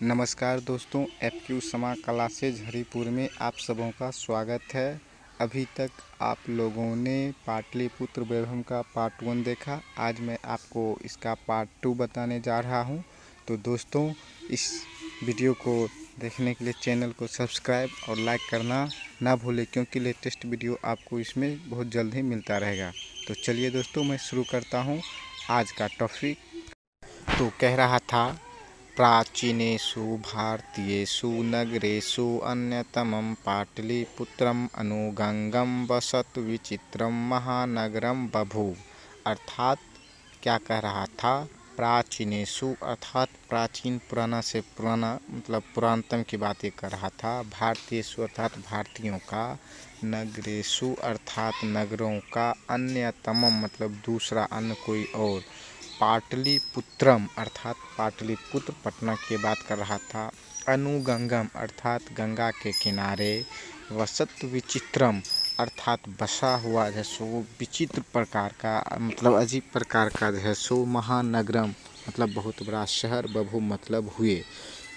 नमस्कार दोस्तों, FQ समा क्लासेज हरिपुर में आप सबों का स्वागत है। अभी तक आप लोगों ने पाटलिपुत्र वैभव का पार्ट 1 देखा। आज मैं आपको इसका पार्ट 2 बताने जा रहा हूं। तो दोस्तों, इस वीडियो को देखने के लिए चैनल को सब्सक्राइब और लाइक करना ना भूलें, क्योंकि लेटेस्ट वीडियो आपको इसमें बहुत जल्द ही मिलता रहेगा। तो चलिए दोस्तों, मैं शुरू करता हूँ आज का टॉपिक। तो कह रहा था, प्राचीनेषु भारतीयेषु नगरेषु अन्यतमं पाटलिपुत्रम् अनुगंगं वसत विचित्रं महानगरं बभूव। अर्थात क्या कह रहा था? प्राचीनेषु अर्थात प्राचीन, पुराना से पुराना मतलब पुरातन की बातें कर रहा था। भारतीयेषु अर्थात भारतीयों का, नगरेषु अर्थात नगरों का, अन्यतमम मतलब दूसरा, अन्य कोई और, पाटलिपुत्रम अर्थात पाटलिपुत्र पटना की बात कर रहा था। अनुगंगम अर्थात गंगा के किनारे, वसत विचित्रम अर्थात बसा हुआ जो सो विचित्र प्रकार का मतलब अजीब प्रकार का जो है सो, महानगरम मतलब बहुत बड़ा शहर, बभू मतलब हुए।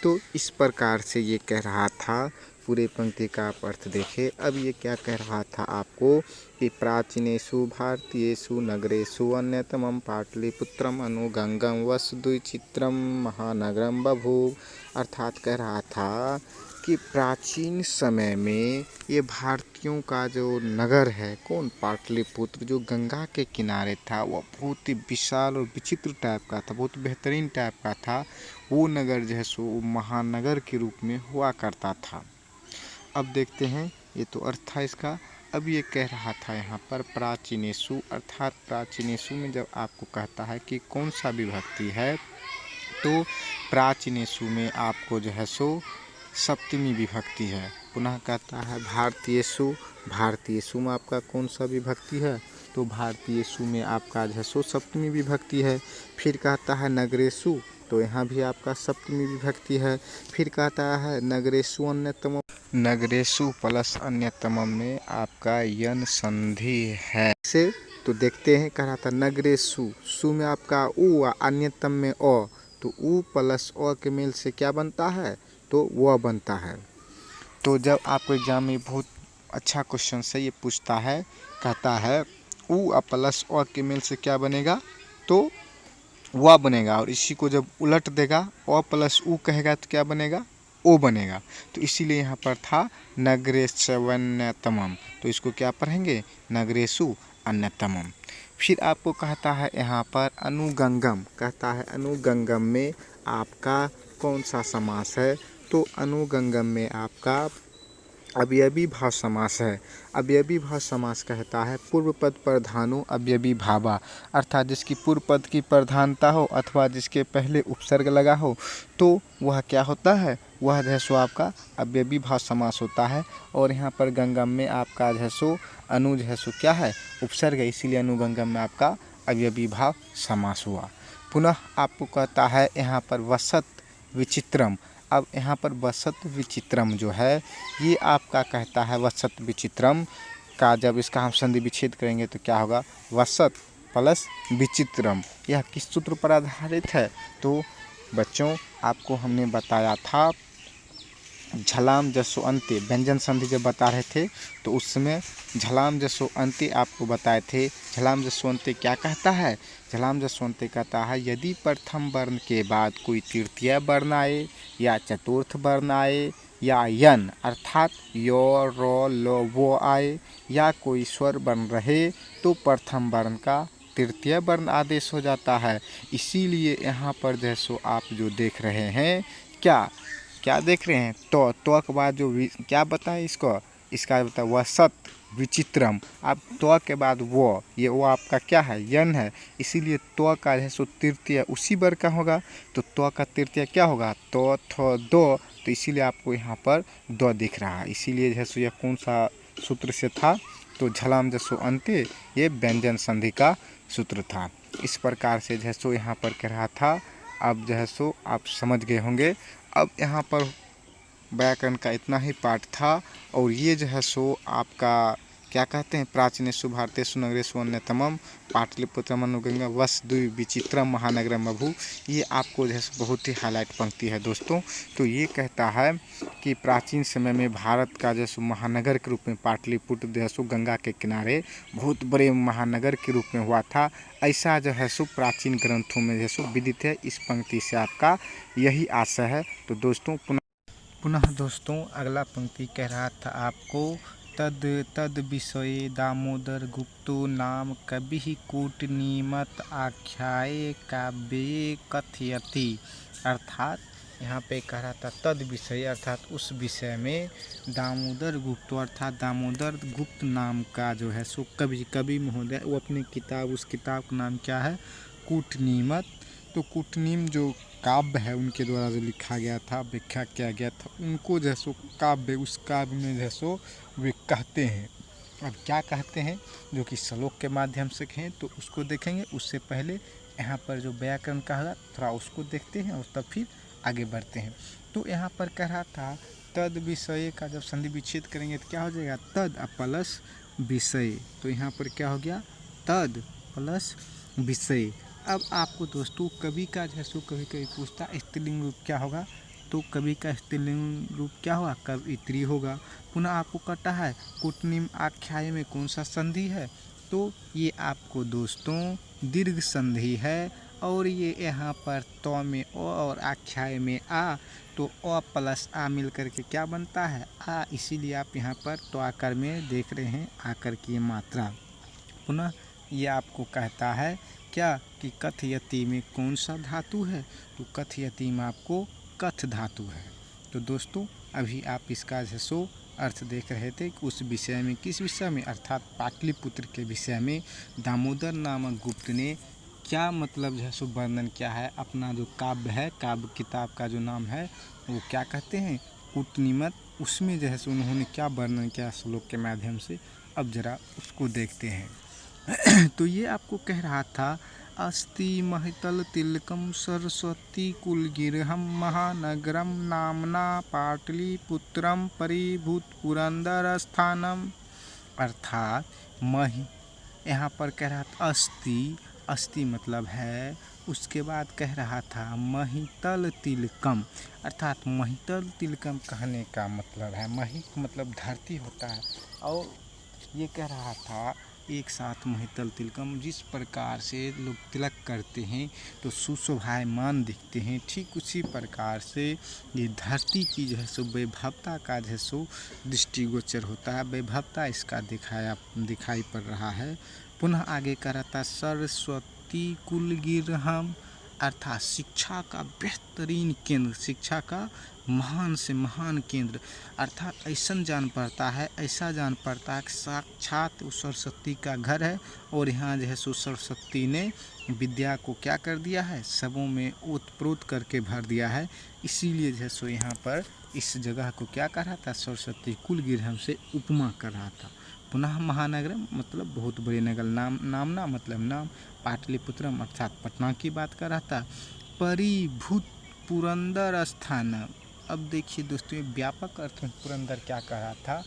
तो इस प्रकार से ये कह रहा था। पूरे पंक्ति का आप अर्थ देखें। अब ये क्या कह रहा था आपको कि प्राचीनेषु भारतीयेषु नगरेषु अन्यतमं पाटलिपुत्रम अनुगंगं वसुद्विचित्रं महानगरं बभूव। अर्थात कह रहा था कि प्राचीन समय में ये भारतीयों का जो नगर है, कौन? पाटलिपुत्र, जो गंगा के किनारे था, वह बहुत ही विशाल और विचित्र टाइप का था, बहुत बेहतरीन टाइप का था। वो नगर जो है सो महानगर के रूप में हुआ करता था। अब देखते हैं, ये तो अर्थ था इसका। अब ये कह रहा था यहाँ पर प्राचीनेषु अर्थात प्राचीनेषु में जब आपको कहता है कि कौन सा विभक्ति है, तो प्राचीनेषु में आपको जो है सो सप्तमी विभक्ति है। पुनः कहता है भारतीयेषु, भारतीयेषु में आपका कौन सा विभक्ति है? तो भारतीयेषु में आपका जो है सो सप्तमी विभक्ति है। फिर कहता है नगरेषु, तो यहाँ भी आपका सप्तमी विभक्ति है। फिर कहता है नगरेषु अन्यतम, नगरेषु प्लस अन्यतमम में आपका यन संधि है से। तो देखते हैं, कह रहा था नगरेषु, सु में आपका उ, अन्यतम में अ, तो उ प्लस अ के मेल से क्या बनता है? तो वह बनता है। तो जब आपको एग्जाम में बहुत अच्छा क्वेश्चन से ये पूछता है, कहता है उ प्लस अ के मेल से क्या बनेगा? तो वह बनेगा। और इसी को जब उलट देगा, अ प्लस उ कहेगा तो क्या बनेगा? ओ बनेगा। तो इसीलिए यहाँ पर था नगरेशवन्यतमम। तो इसको क्या पढ़ेंगे? नगरेशु अन्यतमम। फिर आपको कहता है यहाँ पर अनुगंगम, कहता है अनुगंगम में आपका कौन सा समास है? तो अनुगंगम में आपका अवयवी भाव समास है। अवयवी भाव समास कहता है पूर्व पद प्रधानो अवयवी भावा, अर्थात जिसकी पूर्व पद की प्रधानता हो अथवा जिसके पहले उपसर्ग लगा हो, तो वह क्या होता है? वह जो है सो आपका अवयवी भाव समास होता है। और यहाँ पर गंगम में आपका जो है सो अनु जो है सो क्या है? उपसर्ग है, इसीलिए अनुगंगम में आपका अवयवी भाव समास हुआ। पुनः आपको कहता है यहाँ पर वसत विचित्रम। अब यहाँ पर वसत विचित्रम जो है, ये आपका कहता है वसत विचित्रम का जब इसका हम संधि विच्छेद करेंगे तो क्या होगा? वसत प्लस विचित्रम। यह किस सूत्र पर आधारित है? तो बच्चों, आपको हमने बताया था झलाम जसो अंत्य, व्यंजन संधि जब बता रहे थे तो उस समय झलाम जसो अंत्य आपको बताए थे। झलाम जसो अंत्य क्या कहता है? झलाम जसो अंत्य कहता है यदि प्रथम वर्ण के बाद कोई तृतीय वर्ण आए या चतुर्थ वर्ण आए या यन अर्थात यो रो लो वो आए या कोई स्वर वर्ण रहे, तो प्रथम वर्ण का तृतीय वर्ण आदेश हो जाता है। इसीलिए यहाँ पर जैसो आप जो देख रहे हैं, क्या देख रहे हैं? तो के बाद जो क्या बताएं इसको? इसका बता वसत विचित्रम। अब तो के बाद वो, ये वो आपका क्या है? यन है। इसीलिए तो का है सो तृतीय उसी वर्ग का होगा। तो का तृतीय क्या होगा? तो थो दो। तो इसीलिए आपको यहाँ पर दो दिख रहा है। इसीलिए है सो यह कौन सा सूत्र से था? तो झलाम जसो अंत्य, ये व्यंजन संधि का सूत्र था। इस प्रकार से जो है सो यहाँ पर कह रहा था। अब जो है सो आप समझ गए होंगे। अब यहाँ पर व्याकरण का इतना ही पाठ था। और ये जो है सो आपका क्या कहते हैं, प्राचीनेषु भारतेषु नगरेषु अन्यतमम पाटलिपुत्रम अनुगंगा वस द्वि विचित्रम महानगरम अभू। ये आपको जो है बहुत ही हाईलाइट पंक्ति है दोस्तों। तो ये कहता है कि प्राचीन समय में भारत का जैसे महानगर के रूप में पाटलिपुत्र जैसो गंगा के किनारे बहुत बड़े महानगर के रूप में हुआ था, ऐसा जो है सो प्राचीन ग्रंथों में जैसो विदित है। इस पंक्ति से आपका यही आशय है। तो दोस्तों पुनः दोस्तों अगला पंक्ति कह रहा था आपको, तद विषये दामोदर गुप्तो नाम कविः कूटनीमत आख्याये काव्ये कथयति। अर्थात यहाँ पे कह रहा था तद विषय अर्थात उस विषय में दामोदर गुप्त अर्थात दामोदर गुप्त नाम का जो है सो कवि महोदय वो अपनी किताब, उस किताब का नाम क्या है, कूटनीमत। तो कूटनीम जो काव्य है उनके द्वारा जो लिखा गया था, व्याख्या किया गया था, उनको जैसो काव्य, उस काव्य में जैसो वे कहते हैं। अब क्या कहते हैं जो कि श्लोक के माध्यम से कहें तो उसको देखेंगे। उससे पहले यहाँ पर जो व्याकरण कहा थोड़ा उसको देखते हैं और तब फिर आगे बढ़ते हैं। तो यहाँ पर कह रहा था तद विषय का जब संधि विच्छेद करेंगे तो क्या हो जाएगा, तद प्लस विषय। तो यहाँ पर क्या हो गया, तद प्लस विषय। अब आपको दोस्तों कवि का जैसो कभी कभी पूछता स्त्रीलिंग रूप क्या होगा, तो कवि का स्त्रीलिंग रूप क्या होगा, कवित्री होगा। पुनः आपको कहता है कूटनीम आख्याय में कौन सा संधि है, तो ये आपको दोस्तों दीर्घ संधि है। और ये यहाँ पर तो में ओ और आख्याय में आ, तो ओ प्लस आ मिल करके क्या बनता है, आ। इसीलिए आप यहाँ पर तो आकर में देख रहे हैं आकर की मात्रा। पुनः ये आपको कहता है क्या कि कथयति में कौन सा धातु है, तो कथयति में आपको कथ धातु है। तो दोस्तों अभी आप इसका जैसो अर्थ देख रहे थे कि उस विषय में, किस विषय में, अर्थात पाटलिपुत्र के विषय में दामोदर नामक गुप्त ने क्या मतलब जो है सो वर्णन किया है। अपना जो काव्य है, काव्य किताब का जो नाम है वो क्या कहते हैं, कूटनीमत। उसमें जो है सो उन्होंने क्या वर्णन किया श्लोक के माध्यम से, अब जरा उसको देखते हैं। तो ये आपको कह रहा था, अस्ति महितल तिलकम सरस्वती कुलगिरहम महानगरम नामना पाटलिपुत्रम परिभूत पुरंदर स्थानम। अर्थात यहाँ पर कह रहा था अस्ति मतलब है। उसके बाद कह रहा था महितल तिलकम, अर्थात महितल तिलकम कहने का मतलब है, मही मतलब धरती होता है, और ये कह रहा था एक साथ महितल तिलकम, जिस प्रकार से लोग तिलक करते हैं तो सुशोभायमान दिखते हैं, ठीक उसी प्रकार से ये धरती की जो है सो वैभवता का जो है सो दृष्टिगोचर होता है, वैभवता इसका दिखाई पड़ रहा है। पुनः आगे कह रहा था सरस्वती कुलगिरहम, अर्थात शिक्षा का बेहतरीन केंद्र, शिक्षा का महान से महान केंद्र। अर्थात ऐसा जान पड़ता है कि साक्षात उस सरस्वती का घर है, और यहाँ जो है सो सरस्वती ने विद्या को क्या कर दिया है, सबों में ओतप्रोत करके भर दिया है। इसीलिए जो है सो यहाँ पर इस जगह को क्या कर रहा था, सरस्वती कुलगिरहम से उपमा कर रहा था। पुनः महानगरम मतलब बहुत बड़े नगर, नामना मतलब नाम, पाटलिपुत्रम अर्थात पटना की बात कर रहा था। परिभूत पुरंदर स्थान, अब देखिए दोस्तों व्यापक अर्थ में पुरंदर क्या कह रहा था,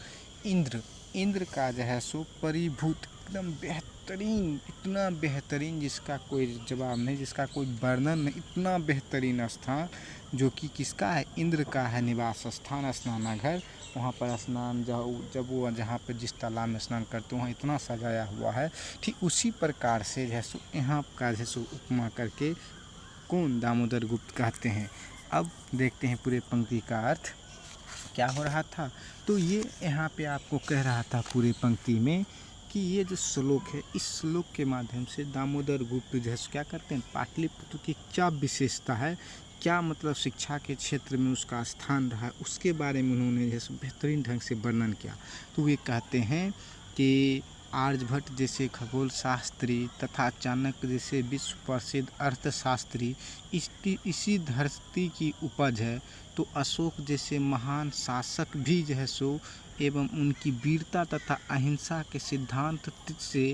इंद्र का जो है सो परिभूत एकदम बेहतरीन, इतना बेहतरीन जिसका कोई जवाब नहीं, जिसका कोई वर्णन नहीं, इतना बेहतरीन स्थान जो कि किसका है, इंद्र का है निवास स्थान, स्नानाघर। वहाँ पर स्नान जब वो जहाँ पर जिस तालाब में स्नान करते वहाँ इतना सजाया हुआ है। ठीक उसी प्रकार से जो है सो यहाँ का जो है सो उपमा करके कौन, दामोदर गुप्त कहते हैं। अब देखते हैं पूरे पंक्ति का अर्थ क्या हो रहा था। तो ये यहाँ पे आपको कह रहा था पूरे पंक्ति में कि ये जो श्लोक है, इस श्लोक के माध्यम से दामोदर गुप्त जो है क्या करते हैं, पाटलिपुत्र की क्या विशेषता है, क्या मतलब शिक्षा के क्षेत्र में उसका स्थान रहा है, उसके बारे में उन्होंने जैसे बेहतरीन ढंग से वर्णन किया। तो वे कहते हैं कि आर्यभट्ट जैसे खगोल शास्त्री तथा चाणक्य जैसे विश्व प्रसिद्ध अर्थशास्त्री इसी धरती की उपज है। तो अशोक जैसे महान शासक भी जो है सो एवं उनकी वीरता तथा अहिंसा के सिद्धांत से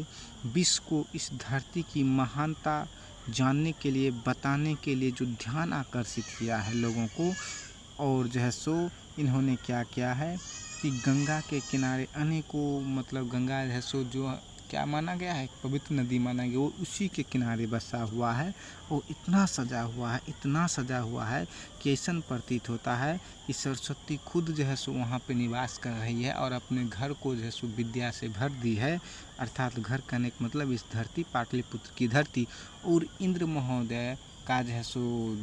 विश्व को इस धरती की महानता जानने के लिए, बताने के लिए जो ध्यान आकर्षित किया है लोगों को। और जो है सो इन्होंने क्या किया है, कि गंगा के किनारे अनेकों मतलब गंगा है सो जो क्या माना गया है, पवित्र नदी माना गया, वो उसी के किनारे बसा हुआ है। वो इतना सजा हुआ है, इतना सजा हुआ है कि ऐसा प्रतीत होता है कि सरस्वती खुद जो है सो वहाँ पे निवास कर रही है और अपने घर को जो है सो विद्या से भर दी है। अर्थात घर कहने का मतलब इस धरती पाटलिपुत्र की धरती। और इंद्र महोदय का जो है सो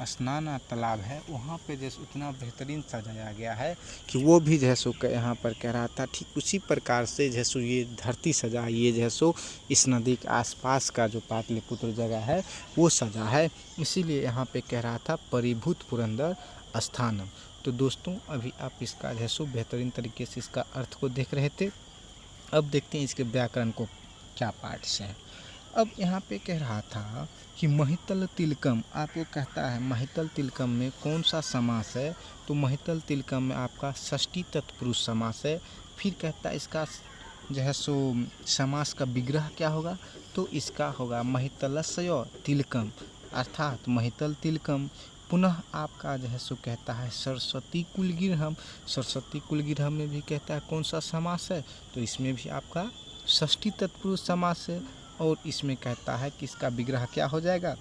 स्नान तालाब है, वहाँ पे जैसे उतना बेहतरीन सजाया गया है कि वो भी जो है सो यहाँ पर कह रहा था ठीक उसी प्रकार से जो है सो ये धरती सजा, ये जो है सो इस नदी के आसपास का जो पाटलिपुत्र जगह है वो सजा है। इसीलिए यहाँ पे कह रहा था परिभूत पुरंदर स्थानम। तो दोस्तों अभी आप इसका जो है सो बेहतरीन तरीके से इसका अर्थ को देख रहे थे। अब देखते हैं इसके व्याकरण को क्या पार्ट्स हैं। अब यहाँ पे कह रहा था कि महितल तिलकम, आपको कहता है महितल तिलकम में कौन सा समास है, तो महितल तिलकम में आपका षष्ठी तत्पुरुष समास है। फिर कहता है इसका जो है सो समास का विग्रह क्या होगा, तो इसका होगा महितलस्य तिलकम, अर्थात महितल तिलकम। पुनः आपका जो है सो कहता है सरस्वती कुलगिरहम, सरस्वती कुलगिरहम में भी कहता है कौन सा समास है, तो इसमें भी आपका षष्ठी तत्पुरुष समास है। और इसमें कहता है कि इसका विग्रह क्या हो जाएगा,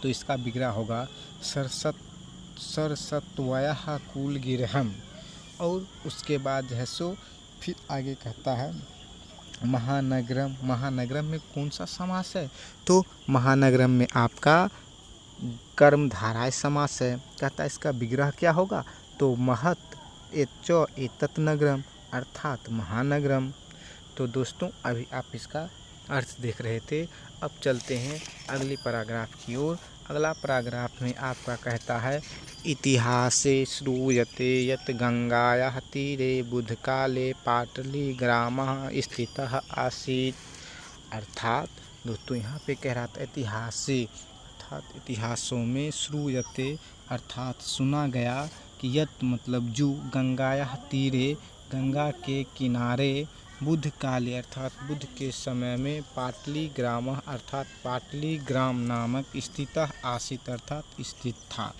तो इसका विग्रह होगा सरस्वत्वयः कुलगिरहम। और उसके बाद जो है सो फिर आगे कहता है महानगरम, महानगरम में कौन सा समास है, तो महानगरम में आपका कर्मधाराय समास है। कहता है इसका विग्रह क्या होगा, तो महत एतत् नगरम, अर्थात महानगरम। तो दोस्तों अभी आप इसका अर्थ देख रहे थे। अब चलते हैं अगली पैराग्राफ की ओर। अगला पैराग्राफ में आपका कहता है इतिहासे श्रूयते यत् गंगायाः तीरे बुधकाले पाटलीग्रामः स्थितः आसीत्। अर्थात दोस्तों यहाँ पे कह रहा था इतिहासे, अर्थात इतिहासों में श्रूयते अर्थात सुना गया कि यत् मतलब जो गंगायाः तीरे गंगा के किनारे बुध काले अर्थात बुध के समय में पाटली ग्राम अर्थात पाटली ग्राम नामक स्थितः आसीत अर्थात स्थित था।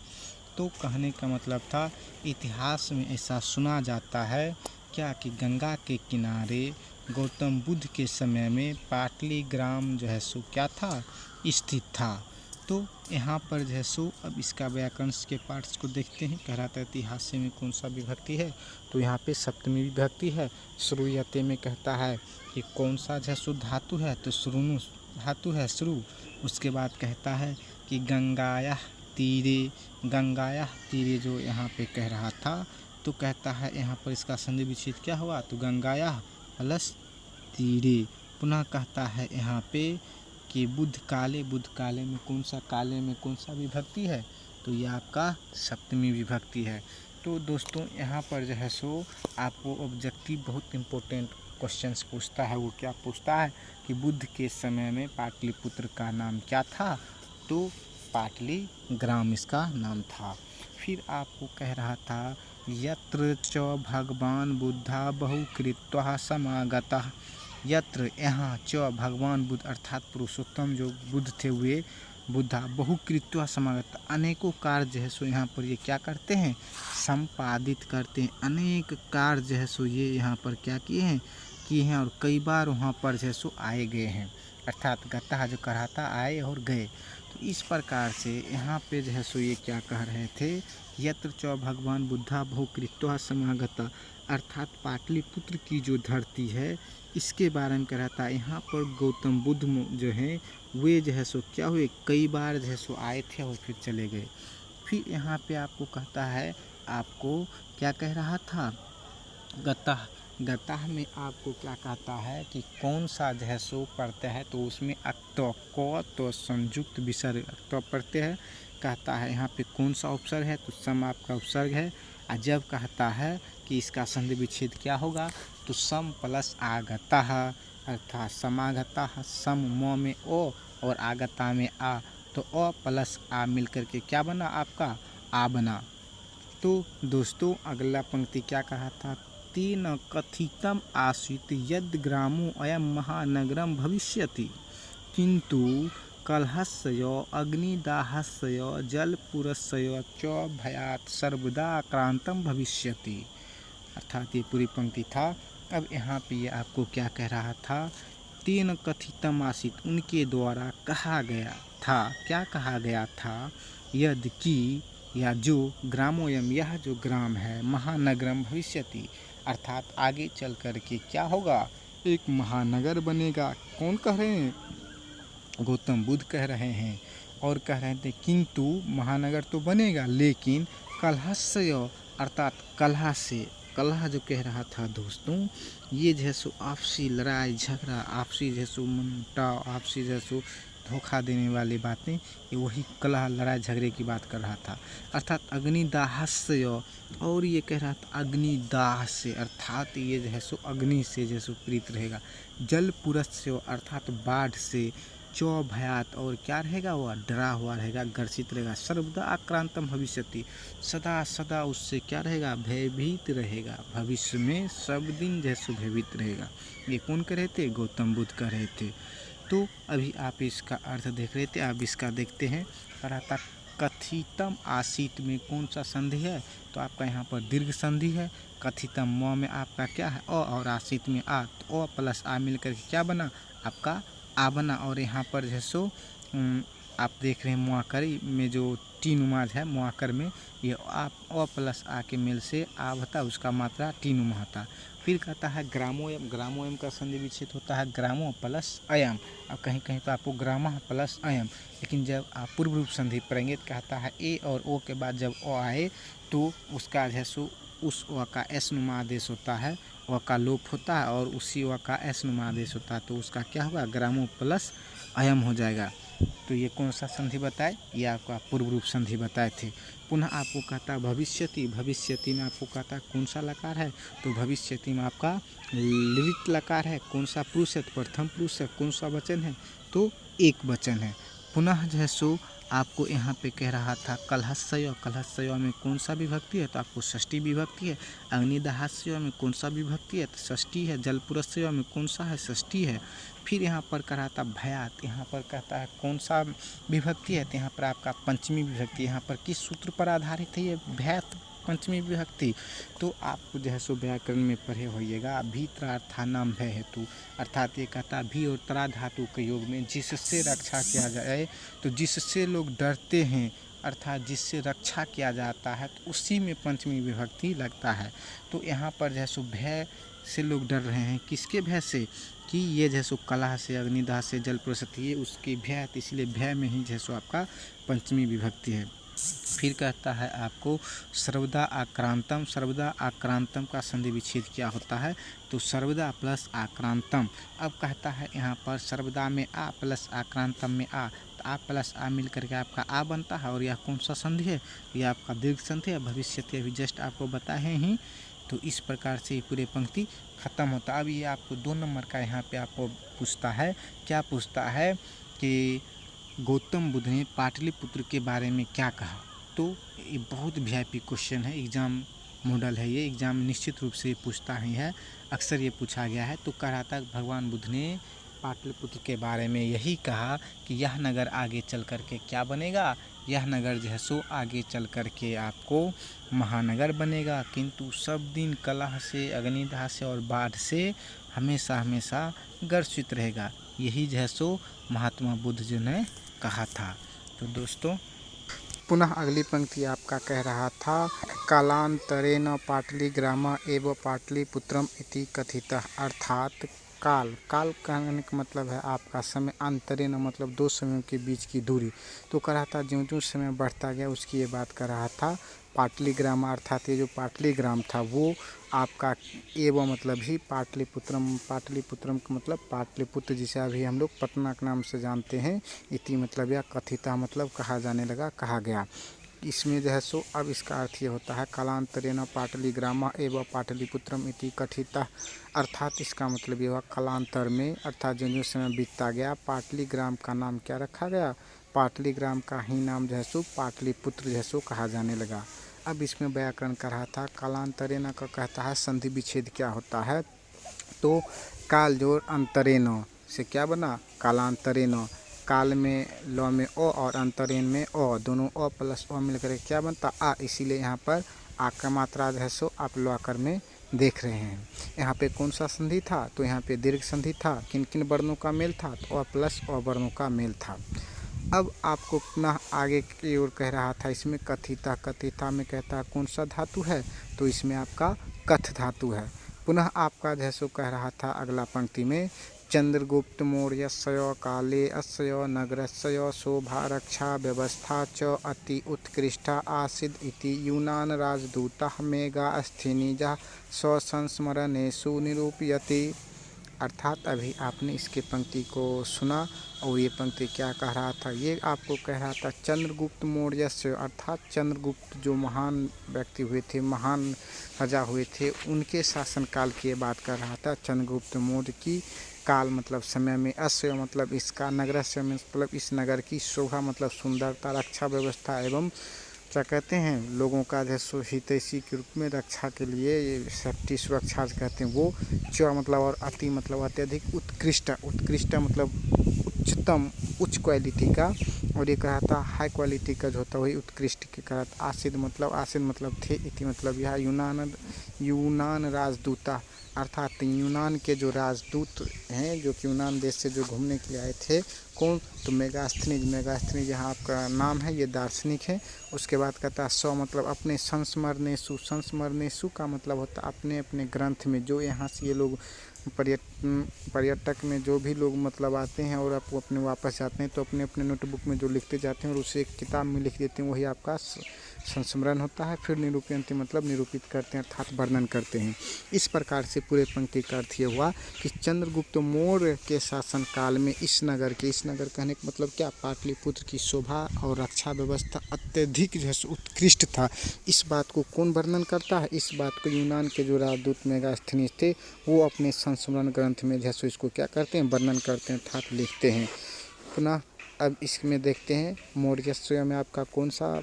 तो कहने का मतलब था इतिहास में ऐसा सुना जाता है क्या कि गंगा के किनारे गौतम बुद्ध के समय में पाटली ग्राम जो है सो क्या था, स्थित था। तो यहाँ पर जो है सो अब इसका व्याकरण के पार्ट्स को देखते हैं। कह रहा था इतिहास में कौन सा विभक्ति है, तो यहाँ पे सप्तमी विभक्ति है। श्रूयते में कहता है कि कौन सा जो है सो धातु है, तो श्रुनु धातु है श्रु। उसके बाद कहता है कि गंगाया तीरे, गंगाया तीरे जो यहाँ पे कह रहा था, तो कहता है यहाँ पर इसका संधि विच्छेद क्या हुआ, तो गंगाया प्लस तीरे। पुनः कहता है यहाँ पे कि बुध काले, बुध काले में कौन सा, काले में कौन सा विभक्ति है, तो ये आपका सप्तमी विभक्ति है। तो दोस्तों यहाँ पर जो है सो आपको ऑब्जेक्टिव बहुत इम्पोर्टेंट क्वेश्चंस पूछता है। वो क्या पूछता है कि बुद्ध के समय में पाटलिपुत्र का नाम क्या था, तो पाटली ग्राम इसका नाम था। फिर आपको कह रहा था यत्र च भगवान बुद्धा बहुकृत्वा समागतः, यत्र यहाँ च भगवान बुद्ध अर्थात पुरुषोत्तम जो बुद्ध थे हुए बुद्धा बहुकृत्वा समागत अनेकों कार्य जो है सो यहाँ पर ये क्या करते हैं, संपादित करते हैं। अनेक कार्य जो है सो ये यहाँ पर क्या किए हैं और कई बार वहाँ पर जो है सो आए गए हैं, अर्थात गता जो कहा था आए और गए। तो इस प्रकार से यहाँ पे जो है सो ये क्या कह रहे थे, यत्र च भगवान बुद्धा बहुकृत्वा समागता अर्थात पाटलिपुत्र की जो धरती है इसके बारे में कह रहा था। यहाँ पर गौतम बुद्ध जो हैं वे जो है सो क्या हुए, कई बार जो है सो आए थे और फिर चले गए। फिर यहाँ पे आपको कहता है, आपको क्या कह रहा था, गतः, गतः में आपको क्या कहता है कि कौन सा जो है सो पढ़ते हैं, तो उसमें अक्तो को तो संयुक्त विसर्ग अक्तो पढ़ते हैं। कहता है यहाँ पे कौन सा उपसर्ग है, तो सम आपका उपसर्ग है। और जब कहता है कि इसका संधि विच्छेद क्या होगा, तो सम प्लस आगता अर्थात समागता, सम म में ओ और आगता में आ, तो अ प्लस आ मिलकर के क्या बना आपका आ बना। तो दोस्तों अगला पंक्ति क्या कहा था, तेन कथितम आसीत् यद् ग्रामो अयं महानगरम भविष्यति किंतु कलहस्य अग्निदाहस्य जलपुरस्य च भयात् सर्वदा आक्रांतं भविष्यति। अर्थात ये पूरी पंक्ति था। अब यहाँ पे ये आपको क्या कह रहा था, तेन कथितम आसीत, उनके द्वारा कहा गया था। क्या कहा गया था, यदि कि या जो ग्रामोयम, यह जो ग्राम है, महानगरम भविष्यति, अर्थात आगे चल कर के क्या होगा, एक महानगर बनेगा। कौन कह रहे हैं, गौतम बुद्ध कह रहे हैं। और कह रहे थे किंतु महानगर तो बनेगा लेकिन कलहस्य, अर्थात कलह से, कलह जो कह रहा था दोस्तों, ये जैसो आपसी लड़ाई झगड़ा, आपसी जैसो मनमुटाव, आपसी जैसो धोखा देने वाली बातें, ये वही कलह लड़ाई झगड़े की बात कर रहा था। अर्थात अग्निदाहस्य, और ये कह रहा था अग्निदाह से, अर्थात ये जैसो अग्नि से जैसो प्रीत रहेगा। जल पुरस्य, अर्थात बाढ़ से। चौ भयात, और क्या रहेगा, वह डरा हुआ रहेगा, ग्रसित रहेगा। सर्वदा आक्रांतम भविष्यति, सदा सदा उससे क्या रहेगा, भयभीत रहेगा, भविष्य में सब दिन जैसे भयभीत रहेगा। ये कौन कह रहे थे, गौतम बुद्ध कह रहे थे। तो अभी आप इसका अर्थ देख रहे थे, आप इसका देखते हैं। कहता कथितम आसीत में कौन सा संधि है, तो आपका यहाँ पर दीर्घ संधि है। कथितम म में आपका क्या है, अ, और आसीत में आ, तो अ प्लस आ मिलकर के क्या बना, आपका आ बना। और यहाँ पर जैसो आप देख रहे हैं मुआकर में जो टीनुमाज है, मुआकर में ये आप अ प्लस आ के मेल से आ होता, उसका मात्रा टीनुमा होता। फिर कहता है ग्रामोयम, ग्रामोयम का संधि विच्छेद होता है ग्रामो प्लस अयम। अब कहीं कहीं तो आपको ग्रामा प्लस अयम, लेकिन जब आप पूर्व रूप संधि पढ़ेंगे तो कहता है ए और ओ के बाद जब ओ आए तो उसका जैसो उस व का एस नुमा आदेश होता है, व का लोप होता है, और उसी व का एस नुमा आदेश होता है, तो उसका क्या होगा, ग्रामो प्लस अयम हो जाएगा। तो ये कौन सा संधि बताए, ये आपका पूर्व रूप संधि बताए थे। पुनः आपको कहता है भविष्यति, भविष्यति में आपको कहता है कौन सा लकार है, तो भविष्यति में आपका लिट लकार है। कौन सा पुरुष है, प्रथम पुरुष है। कौन सा वचन है, तो एक वचन है। पुनः जैसो आपको यहाँ पे कह रहा था कलहस्य, कलहस्य में कौन सा विभक्ति है, तो आपको षष्ठी विभक्ति है। अग्निदाहस्य में कौन सा विभक्ति है, तो षष्ठी है। जलपुरस्य में कौन सा है, षष्ठी है। फिर यहाँ पर कह रहा था भयात, यहाँ पर कहता है कौन सा विभक्ति है, तो यहाँ पर आपका पंचमी विभक्ति। यहाँ पर किस सूत्र पर आधारित है ये भयात पंचमी विभक्ति, तो आपको जो है सो व्याकरण में पढ़े होइएगा। भीतरार्थानाम भय हेतु, अर्थात ये कहता भी और तरा धातु के योग में जिससे रक्षा किया जाए, तो जिससे लोग डरते हैं, अर्थात जिससे रक्षा किया जाता है, तो उसी में पंचमी विभक्ति लगता है। तो यहाँ पर जैसो भय से लोग डर रहे हैं, किसके भय से, कि ये जैसो कलह से, अग्निदाह से, जल प्रसति, ये उसके भय, इसलिए भय में ही जैसो आपका पंचमी विभक्ति है। फिर कहता है आपको सर्वदा आक्रांतम, सर्वदा आक्रांतम का संधि विच्छेद क्या होता है, तो सर्वदा प्लस आक्रांतम। अब कहता है यहाँ पर सर्वदा में आ प्लस आक्रांतम में आ, तो आ प्लस आ मिल करके आपका आ बनता है। और यह कौन सा संधि है, यह आपका दीर्घ संधि है। भविष्यति अभी जस्ट आपको बताए ही। तो इस प्रकार से ये पूरे पंक्ति खत्म होता है। अब ये आपको 2 नंबर का यहाँ पे आपको पूछता है, क्या पूछता है कि गौतम बुद्ध ने पाटलिपुत्र के बारे में क्या कहा। तो ये बहुत वीआईपी क्वेश्चन है, एग्ज़ाम मॉडल है ये, एग्ज़ाम निश्चित रूप से पूछता ही है, अक्सर ये पूछा गया है। तो कह रहा था भगवान बुद्ध ने पाटलिपुत्र के बारे में यही कहा कि यह नगर आगे चल कर के क्या बनेगा, यह नगर जो है सो आगे चल कर के आपको महानगर बनेगा, किंतु सब दिन कलह से, अग्निदाह से और बाढ़ से हमेशा हमेशा ग्रसित रहेगा। यही जो है सो महात्मा बुद्ध जी ने कहा था। तो दोस्तों पुनः अगली पंक्ति आपका कह रहा था कालांतरेण पाटलिग्रामा एवं पाटलिपुत्रम इति कथितः, अर्थात काल, काल कहने का मतलब है आपका समय, अंतरेण मतलब 2 समयों के बीच की दूरी। तो कह रहा था ज्यों ज्यों समय बढ़ता गया उसकी ये बात कर रहा था। पाटलिग्राम अर्थात ये जो पाटलिग्राम था वो आपका एवं मतलब ही पाटलिपुत्रम, पाटलिपुत्रम का मतलब पाटलिपुत्र, जिसे अभी हम लोग पटना के नाम से जानते हैं। इति मतलब या कथिता मतलब कहा जाने लगा, कहा गया। इसमें जो है सो अब इसका अर्थ ये होता है कालांतरेण पाटलिग्रामा एवं पाटलिपुत्रम इति कथिता, अर्थात इसका मतलब ये हुआ कालांतर में, अर्थात जो जो समय बीतता गया पाटलिग्राम का नाम क्या रखा गया, पाटलिग्राम का ही नाम जो है सो पाटलिपुत्र जो है सो कहा जाने लगा। अब इसमें व्याकरण कर रहा था कालांतरेण का कहता है संधि विच्छेद क्या होता है, तो काल जोड़ अंतरेण से क्या बना, कालांतरेण। काल में ल में ओ और अंतरेण में ओ, दोनों ओ प्लस ओ मिलकर क्या बनता, आ, इसीलिए यहाँ पर आ का मात्रा जो है सो आप ल आकर में देख रहे हैं। यहाँ पे कौन सा संधि था, तो यहाँ पे दीर्घ संधि था। किन किन वर्णों का मेल था, तो अ प्लस अ वर्णों का मेल था। अब आपको पुनः आगे की ओर कह रहा था, इसमें कथिता, कथिता में कहता कौन सा धातु है, तो इसमें आपका कथ धातु है। पुनः आपका जैसो कह रहा था अगला पंक्ति में, चंद्रगुप्त मौर्यस्य काले अस्य नगरस्य शोभा रक्षा व्यवस्था च अति उत्कृष्टा आसीत् इति यूनान राजदूतः मेगास्थनीजः स्वसंस्मरणेषु निरूपयति। अर्थात अभी आपने इसके पंक्ति को सुना और ये पंक्ति क्या कह रहा था, ये आपको कह रहा था चंद्रगुप्त मौर्य से, अर्थात चंद्रगुप्त जो महान व्यक्ति हुए थे, महान राजा हुए थे, उनके शासनकाल की बात कर रहा था। चंद्रगुप्त मौर्य की काल मतलब समय में, अस्य मतलब इसका, नगरस्य मतलब इस नगर की, शोभा मतलब सुंदरता, रक्षा व्यवस्था एवं क्या कहते हैं लोगों का जैसो हितैषी के रूप में रक्षा के लिए ये सेफ्टी सुरक्षा कहते हैं वो, च मतलब और अति मतलब अत्यधिक, उत्कृष्ट, उत्कृष्ट मतलब उच्चतम, उच्च क्वालिटी का, और ये कहा था हाई क्वालिटी का जो होता है वही उत्कृष्ट के कहा था। आसिद मतलब थे, इति मतलब यह यूनान राजदूता, अर्थात यूनान के जो राजदूत हैं, जो कि यूनान देश से जो घूमने के लिए आए थे, कौन, तो मेगास्थनीज यहाँ आपका नाम है, ये दार्शनिक है। उसके बाद कहता है स्व मतलब अपने, संस्मरणेषु का मतलब होता है अपने अपने ग्रंथ में, जो यहाँ से ये लोग पर्यटक में जो भी लोग मतलब आते हैं और आपको अपने वापस जाते हैं, तो अपने अपने नोटबुक में जो लिखते जाते हैं और उसे एक किताब में लिख देते हैं, वही आपका संस्मरण होता है। फिर निरूपयन्ति मतलब निरूपित करते हैं, अर्थात वर्णन करते हैं। इस प्रकार से पूरे पंक्ति का अर्थ ये हुआ कि चंद्रगुप्त मौर्य के शासन काल में इस नगर कहने का मतलब क्या, पाटलिपुत्र की शोभा और रक्षा व्यवस्था अत्यधिक जो है उत्कृष्ट था। इस बात को कौन वर्णन करता है, इस बात को यूनान के जो राजदूत मेगास्थनीज थे वो अपने संस्मरण ग्रंथ में जैसे इसको क्या करते हैं, वर्णन करते हैं, अर्थात लिखते हैं। पुनः अब इसमें देखते हैं मौर्यस्य में आपका कौन सा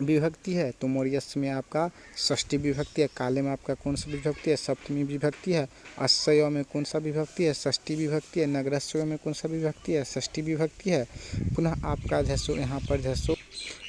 विभक्ति है, तो मौर्यस्य में आपका षष्ठी विभक्ति है। काले में आपका कौन सा विभक्ति है, सप्तमी विभक्ति है। अस्य में कौन सा विभक्ति है, षष्ठी विभक्ति है। नगरस्य में कौन सा विभक्ति है, षष्ठी विभक्ति है। पुनः आपका जैसो यहाँ पर जैसो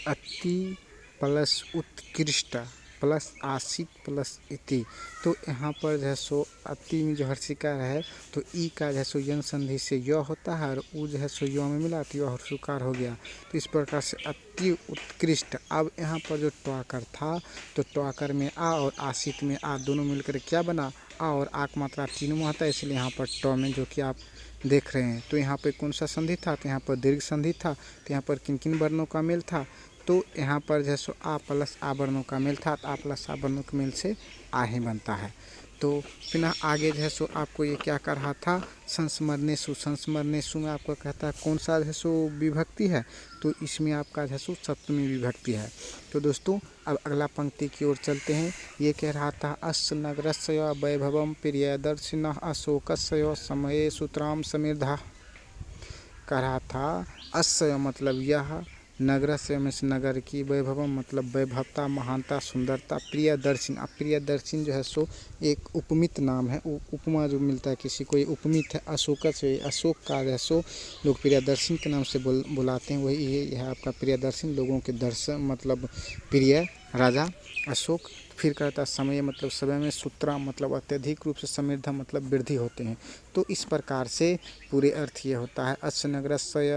अति प्लस उत्कृष्ट प्लस आसित प्लस इति, तो यहाँ पर जैसो अति में जो हर्षिकार है, तो ई का जैसो यन संधि से य होता है और उ जो है सो य में मिला तो यह हर्षुकार हो गया। तो इस प्रकार से अति उत्कृष्ट। अब यहाँ पर जो ट्वाकर था, तो ट्वाकर में आ और आसित में आ दोनों मिलकर क्या बना, आ और आक मात्रा तीनों में आता है, इसलिए यहाँ पर ट में जो कि आप देख रहे हैं, तो यहाँ पर कौन सा संधि था, तो यहाँ पर दीर्घ संधि था। तो यहाँ पर किन किन वर्णों का मेल था, तो यहाँ पर जैसो आ प्लस आ वर्णों का मेल था, तो आ प्लस आ वर्णों के मेल से आ ही बनता है। तो पुनः आगे जैसो आपको ये क्या कर रहा था, संस्मरणेषु में आपको कहता है कौन सा जैसो विभक्ति है, तो इसमें आपका जैसो सप्तमी विभक्ति है। तो दोस्तों अब अगला पंक्ति की ओर चलते हैं। ये कह रहा था अस्य नगरस्य वैभवं प्रियदर्शिनः अशोकस्य समये सुतरां समृद्धः, कह रहा था अस्य मतलब यह, नगरस्य में से नगर की, वैभवम मतलब वैभवता, महानता, सुंदरता, प्रियदर्शिन। अब प्रियदर्शिन जो है सो एक उपमित नाम है, उपमा जो मिलता है किसी को, ये उपमित है। अशोक से, अशोक का जो है सो लोग प्रियदर्शिन के नाम से बुलाते हैं, वही यह आपका प्रियदर्शिन, लोगों के दर्शन मतलब प्रिय राजा अशोक। फिर कहता समय मतलब समय में, सूत्रा मतलब अत्यधिक रूप से, समृद्ध मतलब वृद्धि होते हैं। तो इस प्रकार से पूरे अर्थ ये होता है अस्य नगरस्य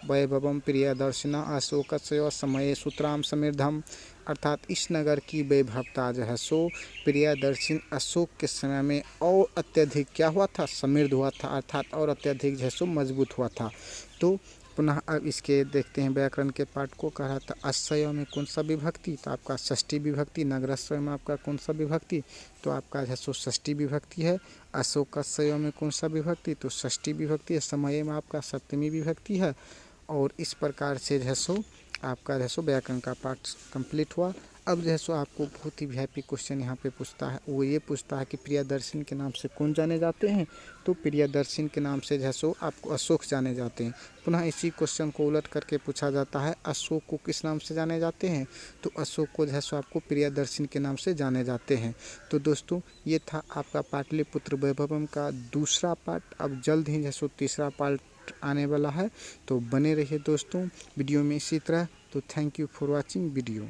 वैभवं प्रियदर्शिना अशोकस्य समये सूत्राम समृद्धम, अर्थात इस नगर की वैभवता जो है सो प्रियदर्शिन अशोक के समय में और अत्यधिक क्या हुआ था, समृद्ध हुआ था, अर्थात और अत्यधिक जो है सो मजबूत हुआ था। तो पुनः अब इसके देखते हैं व्याकरण के पाठ को। कह रहा था अस्य में कौन सा विभक्ति, तो आपका षष्ठी विभक्ति। नगरस्य में आपका कौन सा विभक्ति, तो आपका जो है षष्ठी विभक्ति है। अशोकस्य में कौन सा विभक्ति, तो षष्ठी विभक्ति है। समय में आपका सप्तमी विभक्ति है। और इस प्रकार से जो है आपका जो है व्याकरण का पाठ कंप्लीट हुआ। अब जो है आपको बहुत ही वीआईपी क्वेश्चन यहाँ पे पूछता है, वो ये पूछता है कि प्रियदर्शन के नाम से कौन जाने जाते हैं, तो प्रियदर्शन के नाम से जो है आपको अशोक जाने जाते हैं। पुनः इसी क्वेश्चन को उलट करके पूछा जाता है अशोक को किस नाम से जाने जाते हैं, तो अशोक को जो है आपको प्रियदर्शन के नाम से जाने जाते हैं। तो दोस्तों ये था आपका पाटलिपुत्र वैभवम का दूसरा पार्ट। अब जल्द ही जो है तीसरा पार्ट आने वाला है, तो बने रहिए दोस्तों वीडियो में इसी तरह। तो thank you for watching video.